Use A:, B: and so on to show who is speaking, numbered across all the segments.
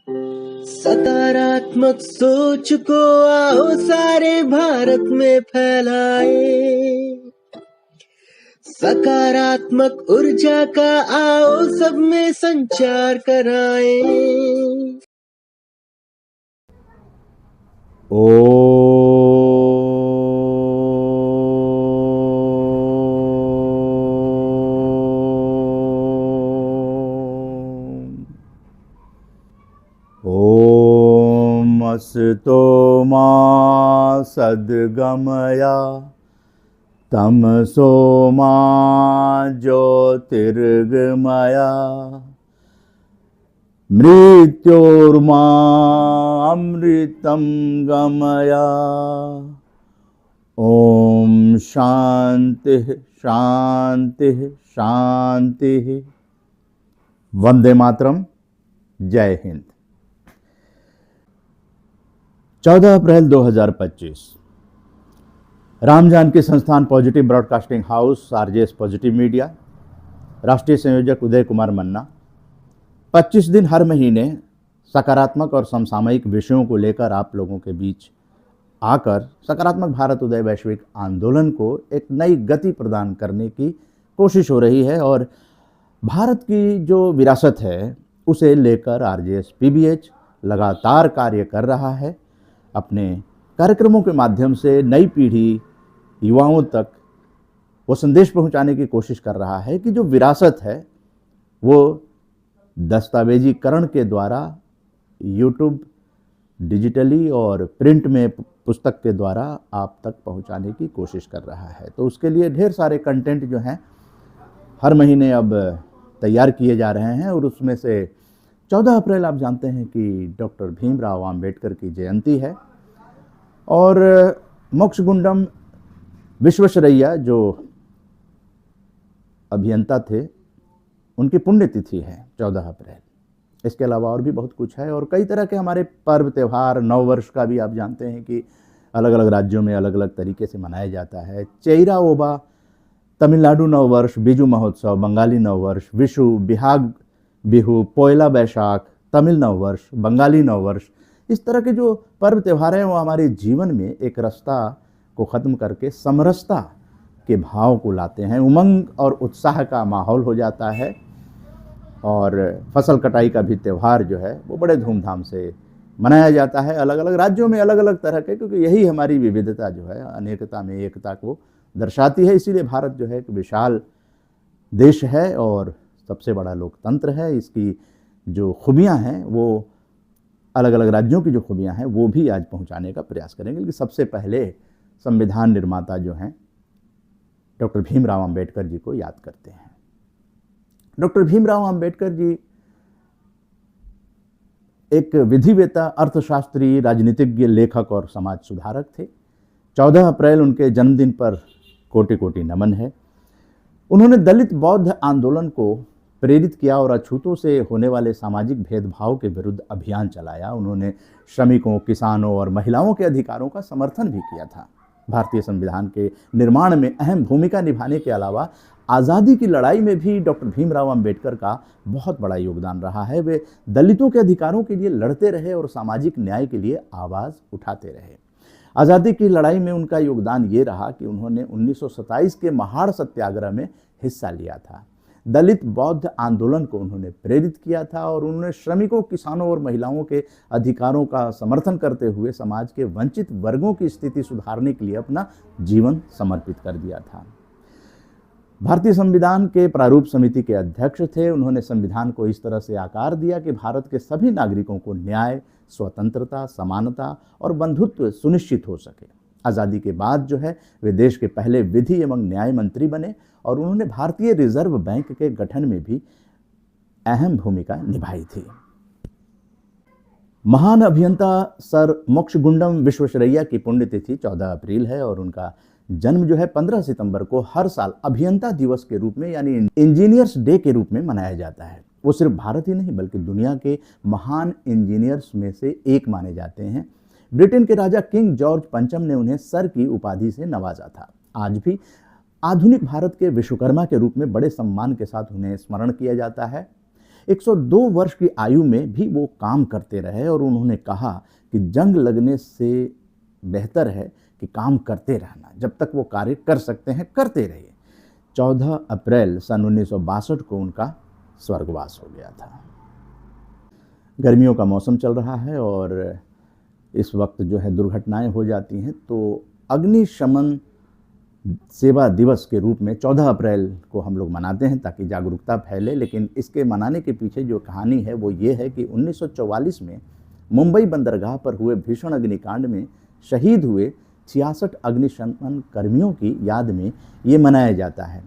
A: सकारात्मक सोच को आओ सारे भारत में फैलाए, सकारात्मक ऊर्जा का आओ सब में संचार कराए।
B: ओम असतो मा सद्गमया तमसो मा ज्योतिर्गमया मृत्योर्मा अमृतं गमया। ओम शांति शांति शांति। वंदे मातरम। जय हिंद। 14 अप्रैल 2025 राम जानकी संस्थान positive broadcasting house RJS positive media, राष्ट्रीय संयोजक उदय कुमार मन्ना 25 दिन हर महीने सकारात्मक और समसामयिक विषयों को लेकर आप लोगों के बीच आकर सकारात्मक भारत उदय वैश्विक आंदोलन को एक नई गति प्रदान करने की कोशिश हो रही है। और भारत की जो विरासत है उसे लेकर आरजेएस पीबीएच लगातार कार्य कर रहा है। अपने कार्यक्रमों के माध्यम से नई पीढ़ी युवाओं तक वो संदेश पहुंचाने की कोशिश कर रहा है कि जो विरासत है वो दस्तावेजीकरण के द्वारा यूट्यूब डिजिटली और प्रिंट में पुस्तक के द्वारा आप तक पहुंचाने की कोशिश कर रहा है। तो उसके लिए ढेर सारे कंटेंट जो हैं हर महीने अब तैयार किए जा रहे हैं। और उसमें से 14 अप्रैल आप जानते हैं कि डॉक्टर भीमराव अंबेडकर की जयंती है और मोक्षगुंडम विश्वेश्वरैया जो अभियंता थे उनकी पुण्यतिथि है 14 अप्रैल। इसके अलावा और भी बहुत कुछ है और कई तरह के हमारे पर्व त्यौहार, नववर्ष का भी आप जानते हैं कि अलग अलग राज्यों में अलग अलग तरीके से मनाया जाता है। चेइरा ओबा तमिलनाडु नववर्ष, बिजू महोत्सव बंगाली नववर्ष, विशु बिहाग बिहू, पोयला बैशाख तमिल नववर्ष, बंगाली नववर्ष, इस तरह के जो पर्व त्यौहार हैं वो हमारे जीवन में एक रस्ता को ख़त्म करके समरसता के भाव को लाते हैं। उमंग और उत्साह का माहौल हो जाता है और फसल कटाई का भी त्यौहार जो है वो बड़े धूमधाम से मनाया जाता है। अलग अलग राज्यों में अलग अलग तरह के, क्योंकि यही हमारी विविधता जो है अनेकता में एकता को दर्शाती है। इसीलिए भारत जो है एक विशाल देश है और सबसे बड़ा लोकतंत्र है। इसकी जो खूबियाँ हैं वो अलग अलग राज्यों की जो खूबियाँ हैं वो भी आज पहुंचाने का प्रयास करेंगे। लेकिन सबसे पहले संविधान निर्माता जो हैं डॉक्टर भीमराव अंबेडकर जी को याद करते हैं। डॉक्टर भीमराव अंबेडकर जी एक विधिवेता, अर्थशास्त्री, राजनीतिज्ञ, लेखक और समाज सुधारक थे। 14 अप्रैल उनके जन्मदिन पर कोटि कोटि नमन है। उन्होंने दलित बौद्ध आंदोलन को प्रेरित किया और अछूतों से होने वाले सामाजिक भेदभाव के विरुद्ध अभियान चलाया। उन्होंने श्रमिकों, किसानों और महिलाओं के अधिकारों का समर्थन भी किया था। भारतीय संविधान के निर्माण में अहम भूमिका निभाने के अलावा आज़ादी की लड़ाई में भी डॉक्टर भीमराव अंबेडकर का बहुत बड़ा योगदान रहा है। वे दलितों के अधिकारों के लिए लड़ते रहे और सामाजिक न्याय के लिए आवाज़ उठाते रहे। आज़ादी की लड़ाई में उनका योगदान ये रहा कि उन्होंने 1927 के महाड़ सत्याग्रह में हिस्सा लिया था। दलित बौद्ध आंदोलन को उन्होंने प्रेरित किया था और उन्होंने श्रमिकों, किसानों और महिलाओं के अधिकारों का समर्थन करते हुए समाज के वंचित वर्गों की स्थिति सुधारने के लिए अपना जीवन समर्पित कर दिया था। भारतीय संविधान के प्रारूप समिति के अध्यक्ष थे। उन्होंने संविधान को इस तरह से आकार दिया कि भारत के सभी नागरिकों को न्याय, स्वतंत्रता, समानता और बंधुत्व सुनिश्चित हो सके। आज़ादी के बाद जो है वे देश के पहले विधि एवं न्याय मंत्री बने और उन्होंने भारतीय रिजर्व बैंक के गठन में भी अहम भूमिका निभाई थी। महान अभियंता सर मोक्षगुंडम विश्वेश्वरैया की पुण्यतिथि 14 अप्रैल है और उनका जन्म जो है 15 सितंबर को हर साल अभियंता दिवस के रूप में यानी इंजीनियर्स डे के रूप में मनाया जाता है। वो सिर्फ भारत ही नहीं बल्कि दुनिया के महान इंजीनियर्स में से एक माने जाते हैं। ब्रिटेन के राजा किंग जॉर्ज पंचम ने उन्हें सर की उपाधि से नवाजा था। आज भी आधुनिक भारत के विश्वकर्मा के रूप में बड़े सम्मान के साथ उन्हें स्मरण किया जाता है। 102 वर्ष की आयु में भी वो काम करते रहे और उन्होंने कहा कि जंग लगने से बेहतर है कि काम करते रहना, जब तक वो कार्य कर सकते हैं करते रहिए। 14 अप्रैल सन 1962 को उनका स्वर्गवास हो गया था। गर्मियों का मौसम चल रहा है और इस वक्त जो है दुर्घटनाएं हो जाती हैं, तो अग्निशमन सेवा दिवस के रूप में 14 अप्रैल को हम लोग मनाते हैं ताकि जागरूकता फैले। लेकिन इसके मनाने के पीछे जो कहानी है वो ये है कि 1944 में मुंबई बंदरगाह पर हुए भीषण अग्निकांड में शहीद हुए 66 अग्निशमन कर्मियों की याद में ये मनाया जाता है।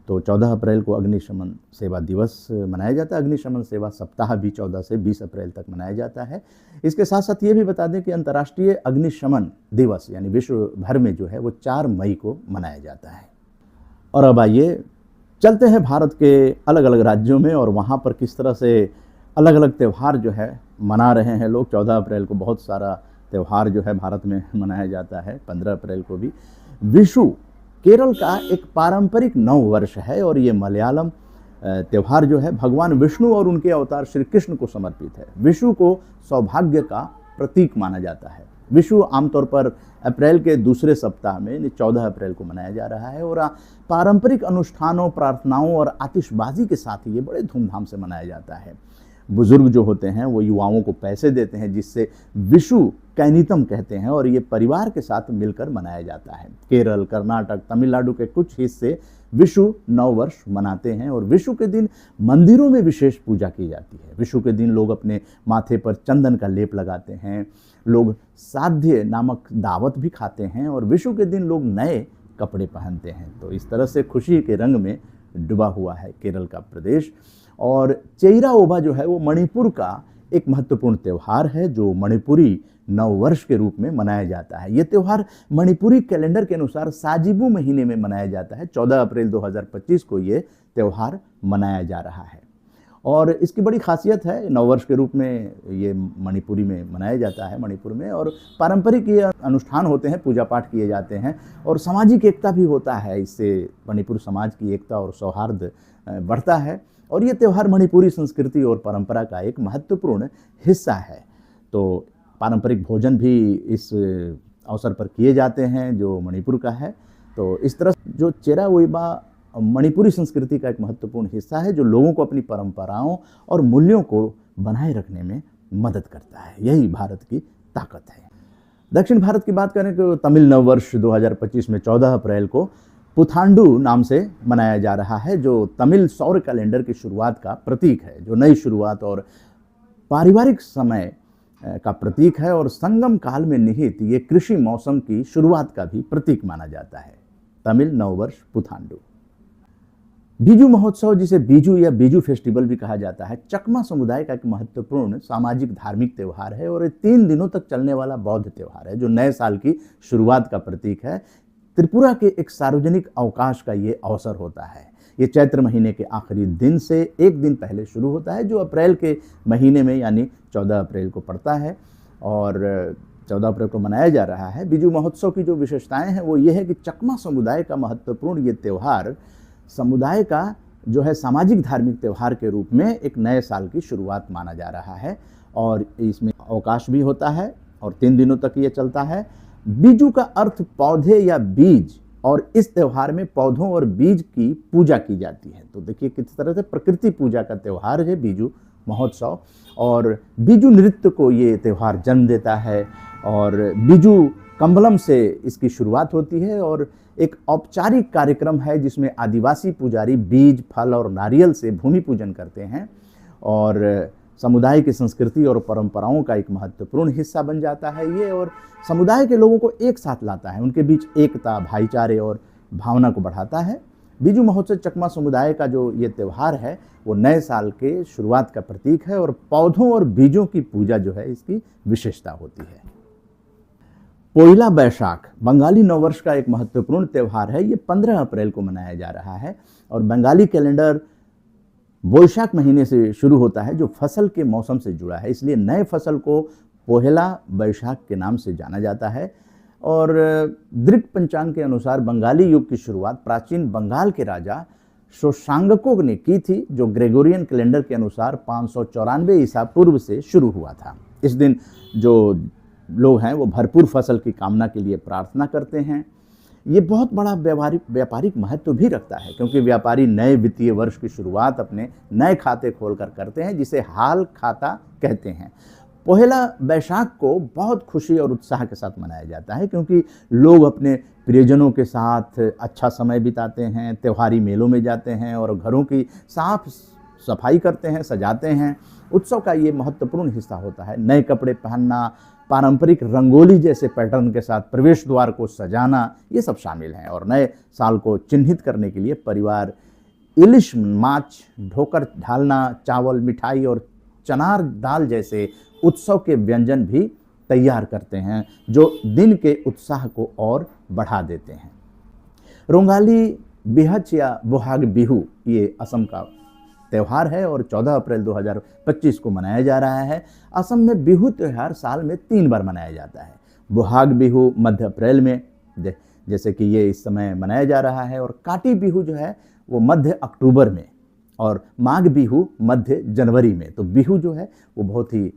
B: तो 14 अप्रैल को अग्निशमन सेवा दिवस मनाया जाता है। अग्निशमन सेवा सप्ताह भी 14 से 20 अप्रैल तक मनाया जाता है। इसके साथ साथ ये भी बता दें कि अंतर्राष्ट्रीय अग्निशमन दिवस यानी विश्व भर में जो है वो 4 मई को मनाया जाता है। और अब आइए चलते हैं भारत के अलग अलग राज्यों में और वहाँ पर किस तरह से अलग अलग त्यौहार जो है मना रहे हैं लोग। 14 अप्रैल को बहुत सारा त्यौहार जो है भारत में मनाया जाता है। 15 अप्रैल को भी विशु केरल का एक पारंपरिक नव वर्ष है और ये मलयालम त्यौहार जो है भगवान विष्णु और उनके अवतार श्री कृष्ण को समर्पित है। विशु को सौभाग्य का प्रतीक माना जाता है। विशु आमतौर पर अप्रैल के दूसरे सप्ताह में 14 अप्रैल को मनाया जा रहा है और पारंपरिक अनुष्ठानों, प्रार्थनाओं और आतिशबाजी के साथ ये बड़े धूमधाम से मनाया जाता है। बुजुर्ग जो होते हैं वो युवाओं को पैसे देते हैं जिससे विशु कैनितम कहते हैं और ये परिवार के साथ मिलकर मनाया जाता है। केरल, कर्नाटक, तमिलनाडु के कुछ हिस्से विशु नव वर्ष मनाते हैं और विशु के दिन मंदिरों में विशेष पूजा की जाती है। विशु के दिन लोग अपने माथे पर चंदन का लेप लगाते हैं, लोग साध्य नामक दावत भी खाते हैं और विशु के दिन लोग नए कपड़े पहनते हैं। तो इस तरह से खुशी के रंग में डूबा हुआ है केरल का प्रदेश। और चेइरा ओबा जो है वो मणिपुर का एक महत्वपूर्ण त्यौहार है जो मणिपुरी नव वर्ष के रूप में मनाया जाता है। ये त्यौहार मणिपुरी कैलेंडर के अनुसार साजिबू महीने में मनाया जाता है। 14 अप्रैल 2025 को ये त्यौहार मनाया जा रहा है और इसकी बड़ी खासियत है। नववर्ष के रूप में ये मणिपुरी में मनाया जाता है मणिपुर में और पारंपरिक ये अनुष्ठान होते हैं, पूजा पाठ किए जाते हैं और सामाजिक एकता भी होता है। इससे मणिपुर समाज की एकता और सौहार्द बढ़ता है और ये त्यौहार मणिपुरी संस्कृति और परंपरा का एक महत्वपूर्ण हिस्सा है। तो पारंपरिक भोजन भी इस अवसर पर किए जाते हैं जो मणिपुर का है। तो इस तरह जो चेरा ओइबा मणिपुरी संस्कृति का एक महत्वपूर्ण हिस्सा है जो लोगों को अपनी परंपराओं और मूल्यों को बनाए रखने में मदद करता है। यही भारत की ताकत है। दक्षिण भारत की बात करें तो तमिल नववर्ष 2025 में 14 अप्रैल को पुथांडु नाम से मनाया जा रहा है जो तमिल सौर कैलेंडर की शुरुआत का प्रतीक है, जो नई शुरुआत और पारिवारिक समय का प्रतीक है और संगम काल में निहित ये कृषि मौसम की शुरुआत का भी प्रतीक माना जाता है। तमिल नववर्ष पुथांडु। बीजू महोत्सव, जिसे बीजू या बीजू फेस्टिवल भी कहा जाता है, चकमा समुदाय का एक महत्वपूर्ण सामाजिक धार्मिक त्यौहार है और 3 दिनों तक चलने वाला बौद्ध त्यौहार है जो नए साल की शुरुआत का प्रतीक है। त्रिपुरा के एक सार्वजनिक अवकाश का ये अवसर होता है। ये चैत्र महीने के आखिरी दिन से एक दिन पहले शुरू होता है जो अप्रैल के महीने में यानी 14 अप्रैल को पड़ता है और 14 अप्रैल को मनाया जा रहा है। बीजू महोत्सव की जो विशेषताएं हैं वो ये है कि चकमा समुदाय का महत्वपूर्ण ये त्यौहार समुदाय का जो है सामाजिक धार्मिक त्यौहार के रूप में एक नए साल की शुरुआत माना जा रहा है और इसमें अवकाश भी होता है और 3 दिनों तक ये चलता है। बीजू का अर्थ पौधे या बीज और इस त्यौहार में पौधों और बीज की पूजा की जाती है। तो देखिए किस तरह से प्रकृति पूजा का त्यौहार है बीजू महोत्सव और बीजू नृत्य को ये त्यौहार जन्म देता है और बीजू कंबलम से इसकी शुरुआत होती है और एक औपचारिक कार्यक्रम है जिसमें आदिवासी पुजारी बीज, फल और नारियल से भूमि पूजन करते हैं और समुदाय की संस्कृति और परंपराओं का एक महत्वपूर्ण हिस्सा बन जाता है ये और समुदाय के लोगों को एक साथ लाता है, उनके बीच एकता, भाईचारे और भावना को बढ़ाता है। बीजू महोत्सव चकमा समुदाय का जो ये त्यौहार है वो नए साल के शुरुआत का प्रतीक है और पौधों और बीजों की पूजा जो है इसकी विशेषता होती है। पोइला बैशाख बंगाली नववर्ष का एक महत्वपूर्ण त्यौहार है। ये 15 अप्रैल को मनाया जा रहा है और बंगाली कैलेंडर बोईशाख महीने से शुरू होता है जो फसल के मौसम से जुड़ा है, इसलिए नए फसल को पोहेला बैशाख के नाम से जाना जाता है। और दृक पंचांग के अनुसार बंगाली युग की शुरुआत प्राचीन बंगाल के राजा शोशांगकों ने की थी, जो ग्रेगोरियन कैलेंडर के अनुसार 594 ईसा पूर्व से शुरू हुआ था। इस दिन जो लोग हैं वो भरपूर फसल की कामना के लिए प्रार्थना करते हैं। ये बहुत बड़ा व्यापारिक महत्व भी रखता है, क्योंकि व्यापारी नए वित्तीय वर्ष की शुरुआत अपने नए खाते खोलकर करते हैं, जिसे हाल खाता कहते हैं। पहला बैसाख को बहुत खुशी और उत्साह के साथ मनाया जाता है, क्योंकि लोग अपने प्रियजनों के साथ अच्छा समय बिताते हैं, त्योहारी मेलों में जाते हैं और घरों की साफ सफाई करते हैं, सजाते हैं। उत्सव का ये महत्वपूर्ण हिस्सा होता है। नए कपड़े पहनना, पारंपरिक रंगोली जैसे पैटर्न के साथ प्रवेश द्वार को सजाना, ये सब शामिल हैं। और नए साल को चिन्हित करने के लिए परिवार इलिश माछ, ढोकर ढालना, चावल, मिठाई और चनार दाल जैसे उत्सव के व्यंजन भी तैयार करते हैं, जो दिन के उत्साह को और बढ़ा देते हैं। रोंगाली बिहच या बोहाग बिहू ये असम का त्यौहार है और 14 अप्रैल 2025 को मनाया जा रहा है। असम में बिहू त्यौहार साल में 3 बार मनाया जाता है। बोहाग बिहू मध्य अप्रैल में, जैसे कि ये इस समय मनाया जा रहा है, और काटी बिहू जो है वो मध्य अक्टूबर में, और माघ बिहू मध्य जनवरी में। तो बिहू जो है वो बहुत ही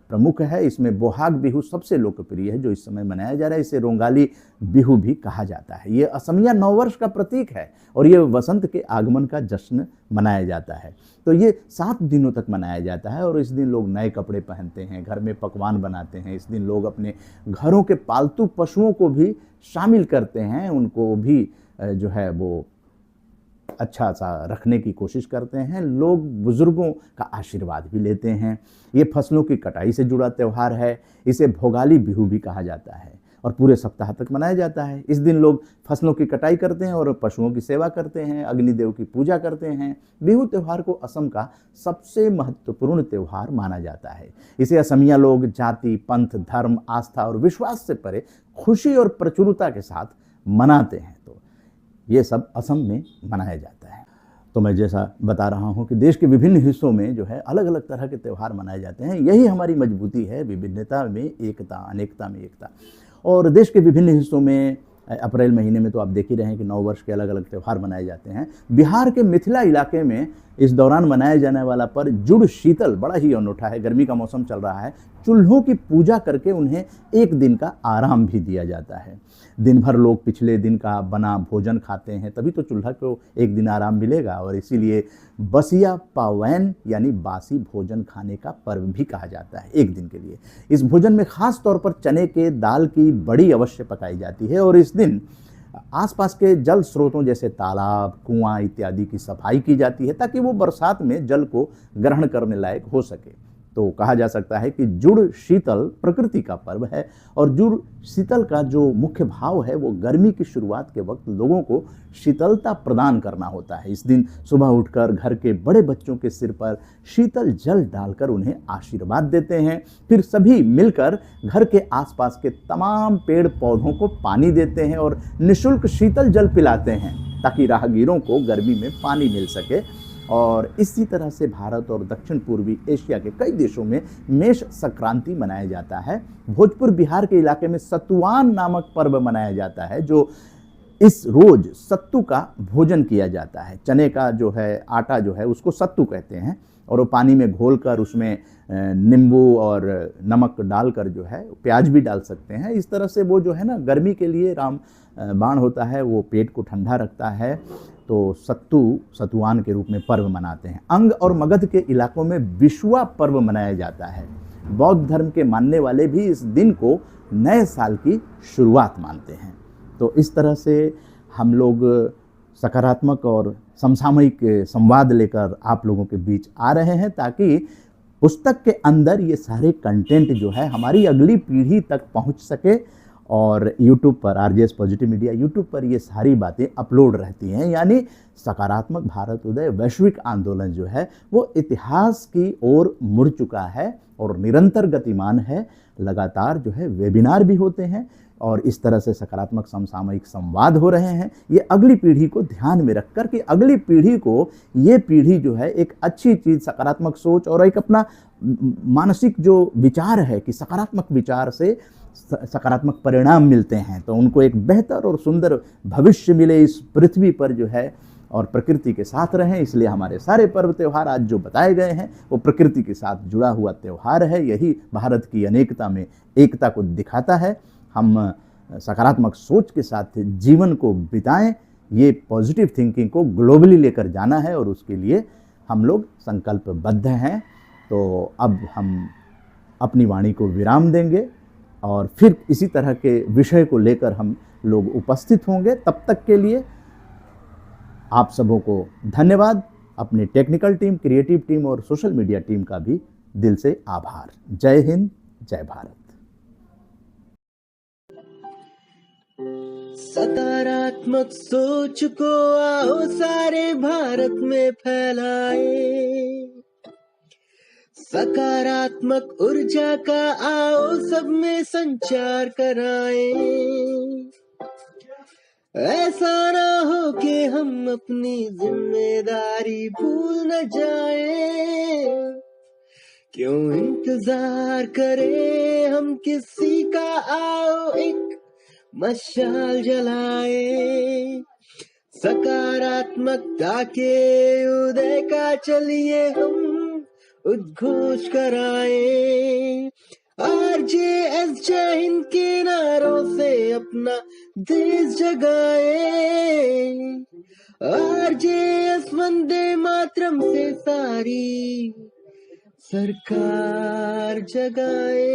B: प्रमुख है। इसमें बोहाग बिहू सबसे लोकप्रिय है जो इस समय मनाया जा रहा है। इसे रोंगाली बिहू भी कहा जाता है। ये असमिया नववर्ष का प्रतीक है और ये वसंत के आगमन का जश्न मनाया जाता है। तो ये 7 दिनों तक मनाया जाता है और इस दिन लोग नए कपड़े पहनते हैं, घर में पकवान बनाते हैं। इस दिन लोग अपने घरों के पालतू पशुओं को भी शामिल करते हैं, उनको भी जो है वो अच्छा सा रखने की कोशिश करते हैं। लोग बुजुर्गों का आशीर्वाद भी लेते हैं। ये फसलों की कटाई से जुड़ा त्यौहार है। इसे भोगाली बिहू भी कहा जाता है और पूरे सप्ताह तक मनाया जाता है। इस दिन लोग फसलों की कटाई करते हैं और पशुओं की सेवा करते हैं, अग्निदेव की पूजा करते हैं। बिहू त्यौहार को असम का सबसे महत्वपूर्ण त्यौहार माना जाता है। इसे असमिया लोग जाति, पंथ, धर्म, आस्था और विश्वास से परे खुशी और प्रचुरता के साथ मनाते हैं। तो ये सब असम में मनाया जाता है। तो मैं जैसा बता रहा हूँ कि देश के विभिन्न हिस्सों में जो है अलग अलग तरह के त्यौहार मनाए जाते हैं। यही हमारी मजबूती है, विभिन्नता में एकता, अनेकता में एकता। और देश के विभिन्न हिस्सों में अप्रैल महीने में तो आप देख ही रहे हैं कि नववर्ष के अलग अलग त्यौहार मनाए जाते हैं। बिहार के मिथिला इलाके में इस दौरान मनाया जाने वाला पर्व जुड़ शीतल बड़ा ही अनूठा है। गर्मी का मौसम चल रहा है। चूल्हों की पूजा करके उन्हें एक दिन का आराम भी दिया जाता है। दिन भर लोग पिछले दिन का बना भोजन खाते हैं, तभी तो चूल्हा को एक दिन आराम मिलेगा। और इसीलिए बसिया पावैन यानी बासी भोजन खाने का पर्व भी कहा जाता है एक दिन के लिए। इस भोजन में खास तौर पर चने के दाल की बड़ी अवश्य पकाई जाती है और इस दिन आसपास के जल स्रोतों जैसे तालाब, कुआं इत्यादि की सफाई की जाती है, ताकि वो बरसात में जल को ग्रहण करने लायक हो सके। तो कहा जा सकता है कि जुड़ शीतल प्रकृति का पर्व है और जुड़ शीतल का जो मुख्य भाव है वो गर्मी की शुरुआत के वक्त लोगों को शीतलता प्रदान करना होता है। इस दिन सुबह उठकर घर के बड़े बच्चों के सिर पर शीतल जल डालकर उन्हें आशीर्वाद देते हैं। फिर सभी मिलकर घर के आसपास के तमाम पेड़ पौधों को पानी देते हैं और निःशुल्क शीतल जल पिलाते हैं, ताकि राहगीरों को गर्मी में पानी मिल सके। और इसी तरह से भारत और दक्षिण पूर्वी एशिया के कई देशों में मेष संक्रांति मनाया जाता है। भोजपुर बिहार के इलाके में सतुआन नामक पर्व मनाया जाता है, जो इस रोज सत्तू का भोजन किया जाता है। चने का जो है आटा जो है उसको सत्तू कहते हैं और वो पानी में घोलकर उसमें नींबू और नमक डालकर जो है प्याज भी डाल सकते हैं। इस तरह से वो जो है ना गर्मी के लिए राम बाण होता है, वो पेट को ठंडा रखता है। तो सतुआन के रूप में पर्व मनाते हैं। अंग और मगध के इलाकों में विशुआ पर्व मनाया जाता है। बौद्ध धर्म के मानने वाले भी इस दिन को नए साल की शुरुआत मानते हैं। तो इस तरह से हम लोग सकारात्मक और समसामयिक संवाद लेकर आप लोगों के बीच आ रहे हैं, ताकि पुस्तक के अंदर ये सारे कंटेंट जो है हमारी अगली पीढ़ी तक पहुंच सके। और YouTube पर RJS पॉजिटिव मीडिया YouTube पर ये सारी बातें अपलोड रहती हैं। यानी सकारात्मक भारत उदय वैश्विक आंदोलन जो है वो इतिहास की ओर मुड़ चुका है और निरंतर गतिमान है। लगातार जो है वेबिनार भी होते हैं और इस तरह से सकारात्मक समसामयिक संवाद हो रहे हैं। ये अगली पीढ़ी को ध्यान में रखकर कि अगली पीढ़ी को ये पीढ़ी जो है एक अच्छी चीज़, सकारात्मक सोच और एक अपना मानसिक जो विचार है कि सकारात्मक विचार से सकारात्मक परिणाम मिलते हैं, तो उनको एक बेहतर और सुंदर भविष्य मिले इस पृथ्वी पर जो है। और प्रकृति के साथ रहें। इसलिए हमारे सारे पर्व त्यौहार आज जो बताए गए हैं वो प्रकृति के साथ जुड़ा हुआ त्यौहार है। यही भारत की अनेकता में एकता को दिखाता है। हम सकारात्मक सोच के साथ जीवन को बिताएं, ये पॉजिटिव थिंकिंग को ग्लोबली लेकर जाना है और उसके लिए हम लोग संकल्पबद्ध हैं। तो अब हम अपनी वाणी को विराम देंगे और फिर इसी तरह के विषय को लेकर हम लोग उपस्थित होंगे। तब तक के लिए आप सबों को धन्यवाद। अपनी टेक्निकल टीम, क्रिएटिव टीम और सोशल मीडिया टीम का भी दिल से आभार। जय हिंद, जय भारत।
A: सकारात्मक सोच को आओ सारे भारत में फैलाए, सकारात्मक ऊर्जा का आओ सब में संचार कराएं। ऐसा ना हो कि हम अपनी जिम्मेदारी भूल न जाएं। क्यों इंतजार करें हम किसी का, आओ एक मशाल जलाए। सकारात्मकता के उदय का चलिए हम उद्घोष कराएं। RJS जय हिंद के नारों से अपना देश जगाए। RJS वंदे मातरम से सारी सरकार जगाए।